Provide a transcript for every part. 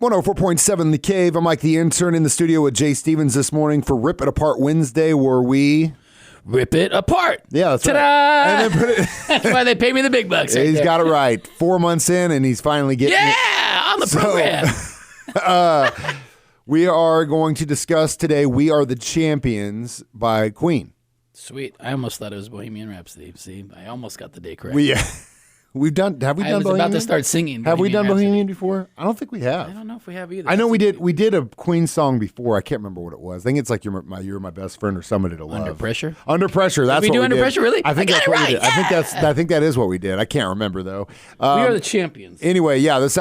104.7 The Cave. I'm Mike the Intern in the studio with Jay Stevens this morning for Rip It Apart Wednesday, where we rip it apart. Yeah, that's Ta-da! right. And then put it That's why they pay me the big bucks. Right He's there. got it right. 4 months in, and he's finally getting Yeah, on the program. We are going to discuss today We Are the Champions by Queen. Sweet. I almost thought it was Bohemian Rhapsody. See, I almost got the day correct. Have we done I was Bohemian? about to start singing. Have we done Rhapsody. Bohemian before? I don't think we have. I don't know if we have either. I know we did. We did a Queen song before. I can't remember what it was. I think it's like You're My Best Friend or Somebody to Love. Under Pressure. Under Pressure. That's we what do we Under did. Pressure. Really? I think that's what we did. Yeah! I think that is what we did. I can't remember though. We Are the Champions. Anyway, yeah, this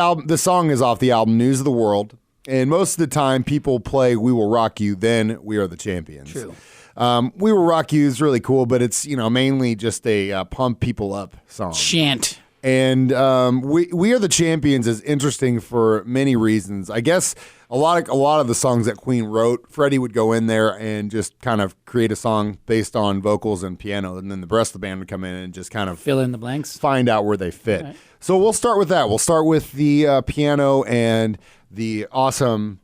song is off the album News of the World, and most of the time people play We Will Rock You, then We Are the Champions. True. We Will Rock You is really cool, but it's mainly just a pump people up song. Chant. And we Are the Champions is interesting for many reasons. I guess a lot of the songs that Queen wrote, Freddie would go in there and just kind of create a song based on vocals and piano, and then the rest of the band would come in and just kind of Fill in the blanks. find out where they fit. Right. So we'll start with that. We'll start with the piano and the awesome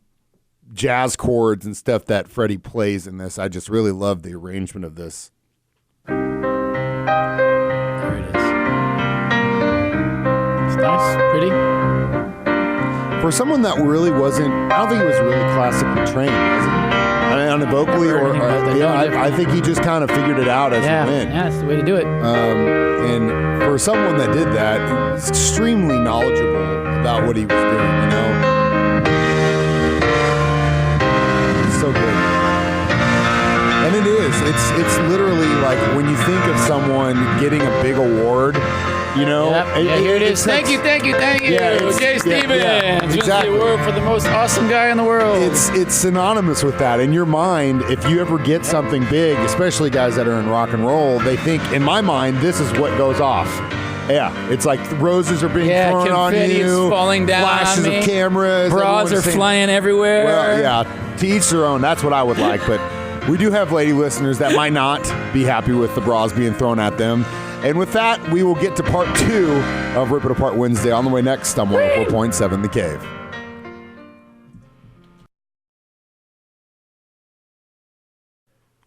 jazz chords and stuff that Freddie plays in this. I just really love the arrangement of this. There it is. It's nice. Pretty. For someone that really wasn't, I don't think he was really classically trained, was he? I mean, on a vocally, I think he just kind of figured it out as he went. Yeah, that's the way to do it. And for someone that did that, he was extremely knowledgeable about what he was doing, So good. And it is. It's literally like when you think of someone getting a big award, Yep. Here it is. Thank you. Yeah, Jay Stevens. exactly. The award for the most awesome guy in the world. It's synonymous with that. In your mind, if you ever get something big, especially guys that are in rock and roll, they think, in my mind, this is what goes off. Yeah, it's like roses are being thrown on confetti you, is falling down flashes on me. of cameras, Bras are everyone's saying- flying everywhere. Well, yeah, to each their own. That's what I would like, but we do have lady listeners that might not be happy with the bras being thrown at them. And with that, we will get to part 2 of Rip It Apart Wednesday on the way next on 104.7 The Cave.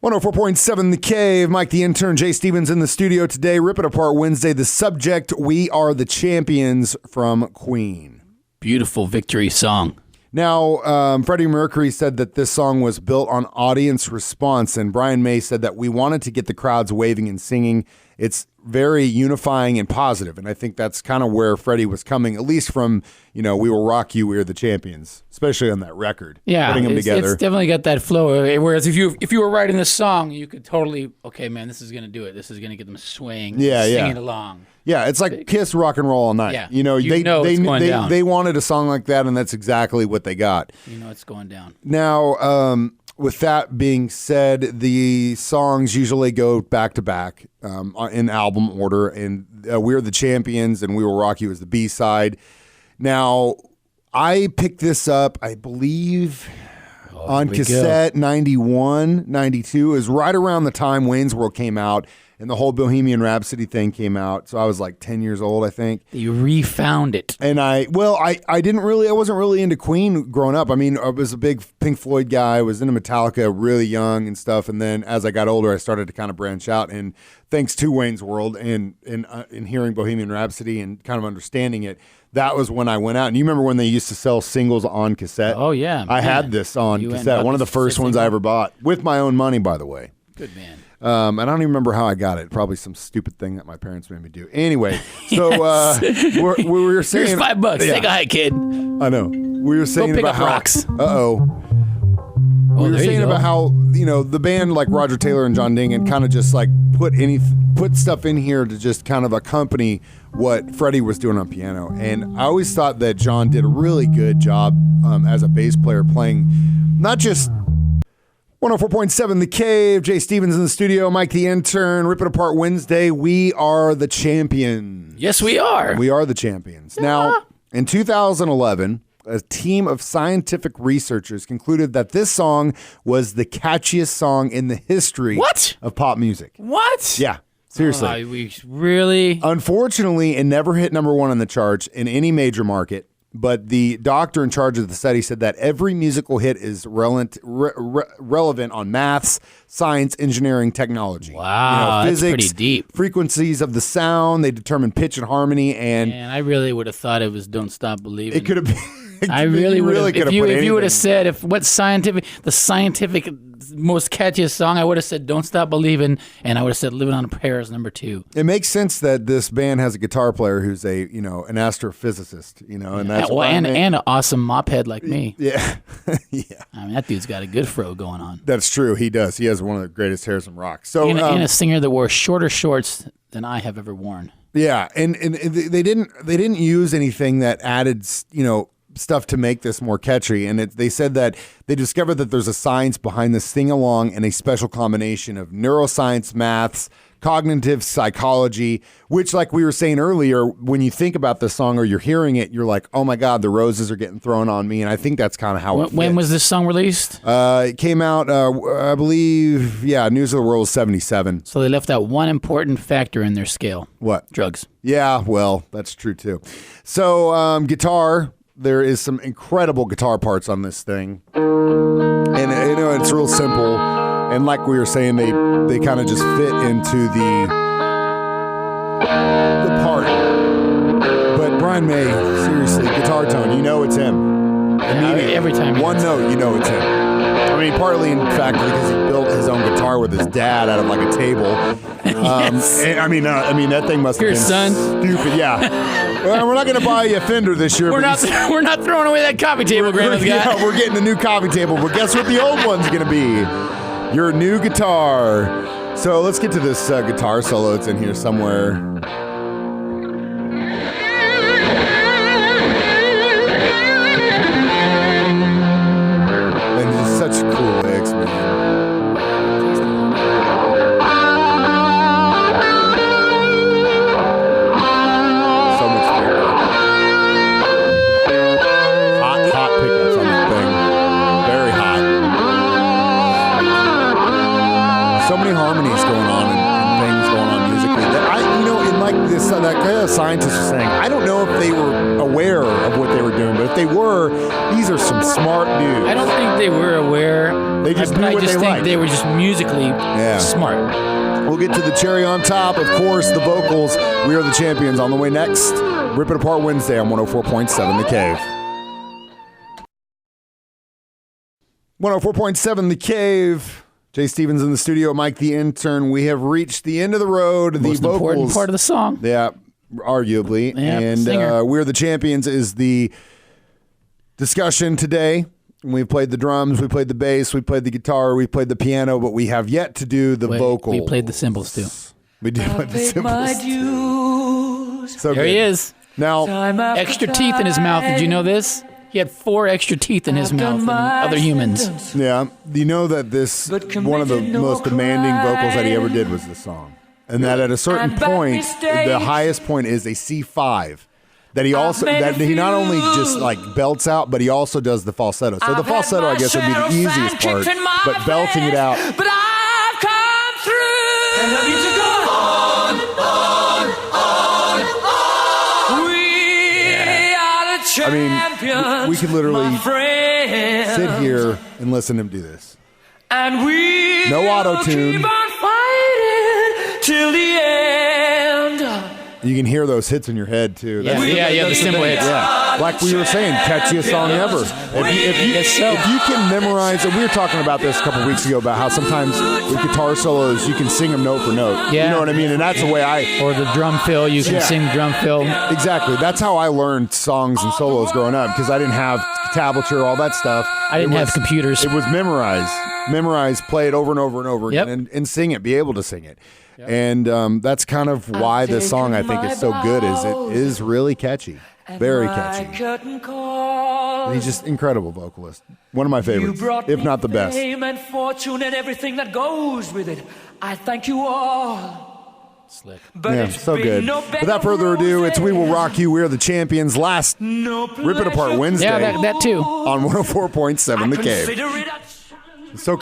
.7 The Cave. Mike the Intern, Jay Stevens in the studio today. Rip It Apart Wednesday. The subject, We Are the Champions from Queen. Beautiful victory song. Now, Freddie Mercury said that this song was built on audience response, and Brian May said that we wanted to get the crowds waving and singing. It's very unifying and positive, and I think that's kind of where Freddie was coming, at least from, We Will Rock You, We Are the Champions, especially on that record. Yeah, putting them together. It's definitely got that flow. Whereas if you were writing this song, you could totally, okay, man, this is going to do it. This is going to get them swaying, singing along. Yeah, it's like Kiss Rock and Roll All Night. Yeah. They wanted a song like that, and that's exactly what they got. It's going down. Now, with that being said, the songs usually go back to back in album order, and We're the Champions and We Will Rock You is the B-side. Now, I picked this up, I believe, on cassette 91, 92. Is right around the time Wayne's World came out and the whole Bohemian Rhapsody thing came out. So I was like 10 years old, I think. You refound it. And I wasn't really into Queen growing up. I mean, I was a big Pink Floyd guy. I was into Metallica really young and stuff. And then as I got older, I started to kind of branch out. And thanks to Wayne's World and hearing Bohemian Rhapsody and kind of understanding it, that was when I went out. And you remember when they used to sell singles on cassette? Oh, yeah. I had this on cassette. One of the first ones I ever bought. With my own money, by the way. Good man. I don't even remember how I got it. Probably some stupid thing that my parents made me do. Anyway, so we were saying... Here's $5. Yeah. Take a hike, kid. I know. We were saying Go pick about up how... rocks. We were saying about how, the band like Roger Taylor and John Dingen kind of just like put stuff in here to just kind of accompany what Freddie was doing on piano. And I always thought that John did a really good job as a bass player playing not just 104.7 The Cave, Jay Stevens in the studio, Mike the Intern, Rip It Apart Wednesday. We are the champions. Yes, we are. We are the champions. Now, in 2011, a team of scientific researchers concluded that this song was the catchiest song in the history of pop music. What? Yeah, seriously. We really? Unfortunately, it never hit number 1 on the charts in any major market. But the doctor in charge of the study said that every musical hit is relevant on maths, science, engineering, technology. Wow, physics, that's pretty deep. Frequencies of the sound. They determine pitch and harmony. And I really would have thought it was "Don't Stop Believing." It could have been. I really would have. If you would have said the scientific most catchiest song, I would have said "Don't Stop Believing," and I would have said "Living on a Prayer" is number 2. It makes sense that this band has a guitar player who's an astrophysicist, and that's and an awesome mop head like me. Yeah, yeah. I mean, that dude's got a good fro going on. That's true. He does. He has one of the greatest hairs in rock. So, and a singer that wore shorter shorts than I have ever worn. Yeah, and they didn't use anything that added, stuff to make this more catchy. And they said that they discovered that there's a science behind the sing-along and a special combination of neuroscience, maths, cognitive psychology, which, like we were saying earlier, when you think about this song or you're hearing it, you're like, oh my God, the roses are getting thrown on me. And I think that's kind of how it fits. When was this song released? It came out, I believe, News of the World was 77. So they left out one important factor in their scale. What? Drugs. Yeah, well, that's true too. So guitar. There is some incredible guitar parts on this thing, and it's real simple. And like we were saying, they kind of just fit into the part. But Brian May, seriously, guitar tone, it's him. Every time. One note, it's him. I mean, partly in fact because he built his own guitar with his dad out of like a table. Yes. I mean, that thing must have been stupid. Yeah. Well, we're not going to buy you a Fender this year. We're not throwing away that coffee table, Grandma's got. Yeah, we're getting a new coffee table. But guess what the old one's going to be? Your new guitar. So let's get to this guitar solo. It's in here somewhere. And it's such cool licks, man. That scientist was saying, I don't know if they were aware of what they were doing, but if they were, these are some smart dudes. I don't think they were aware. They just knew I what just they think liked. they were just musically smart. We'll get to the cherry on top. Of course, the vocals. We Are the Champions on the way next. Rip It Apart Wednesday on 104.7 The Cave. 104.7 The Cave. Jay Stevens in the studio, Mike the Intern. We have reached the end of the road. Most the vocals, important part of the song. Yeah, arguably. Yeah, and We're the Champions is the discussion today. We've played the drums, we played the bass, we played the guitar, we played the piano, but we have yet to do the vocals. We played the cymbals too. We did play the cymbals. So there he is. Now, extra teeth in his mouth. Did you know this? He had 4 extra teeth in his mouth than other humans. Yeah. You know that one of the most demanding vocals that he ever did was this song. And that at a certain point, the highest point is a C5. That he not only just like belts out, but he also does the falsetto. So the falsetto, I guess, would be the easiest part. But belting it out. But I've come through. And I need to go on. We are the champions. We could literally sit here and listen to him do this. And we no auto-tune. Keep on fighting till the end. You can hear those hits in your head too. Yeah, the cymbal hits. Yeah, like we were saying, catchiest song ever. If you can memorize, and we were talking about this a couple weeks ago about how sometimes with guitar solos you can sing them note for note. Yeah. You know what I mean? And that's the way or the drum fill, you can sing drum fill. Exactly. That's how I learned songs and solos growing up because I didn't have tablature, all that stuff. I didn't have computers. It was memorize, play it over and over and over again, and sing it, be able to sing it. Yep. And that's kind of why this song I think is so good. Is it is really catchy, very catchy. And he's just incredible vocalist. One of my favorites, if not the best. Fame and fortune and everything that goes with it. I thank you all. Slick. Yeah, so good. Without further ado, it's We Will Rock You. We're the Champions. Last Rip It Apart Wednesday. Yeah, that too. On 104.7 The Cave. So